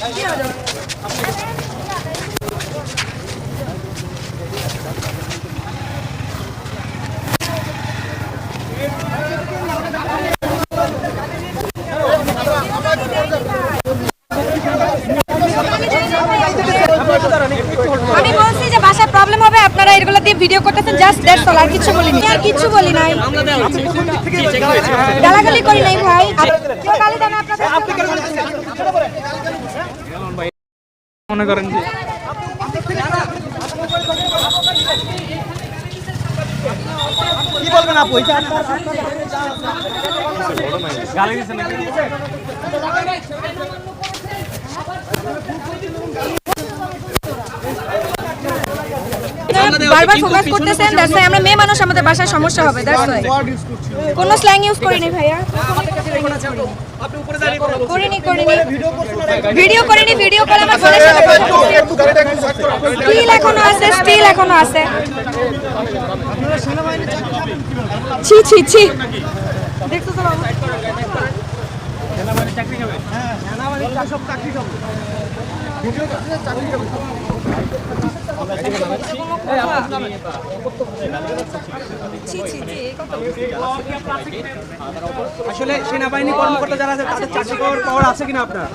আমি বলছি যে বাসায় প্রবলেম হবে, আপনারা এগুলো দিয়ে ভিডিও করতেছেন, জাস্ট দ্যাটস অল, আর কিছু বলি না। আর কিছু বলি নাই, গালাগালি করি নাই ভাই। গালি দেন আপনাদের, মনে করেন যে কি বলবেন আপু? গালি দিচ্ছেন নাকি? বারবার ফোকাস করতেছেন, দ্যাটস ওয়াই আমরা মেয়ে মানুষ, আমাদের বাসায় সমস্যা হবে, দ্যাটস ওয়াই। কোন স্ল্যাং ইউজ করিনি ভাইয়া, করিনি ভিডিও করিনি, ভিডিও করে আমার ফোনের সাথে স্টিল এখনো আছে, স্টিল এখনো আছে। ছি ছি ছি, দেখছো তো বাবু, চাকরি খাবে। হ্যাঁ, সব চাকরি খাবো। ভিডিও করতে চাকরি খাবো। আসলে সেনাবাহিনী কর্মকর্তা যারা আছে তাদের চাকরি পাওয়ার আছে কিনা আপনার?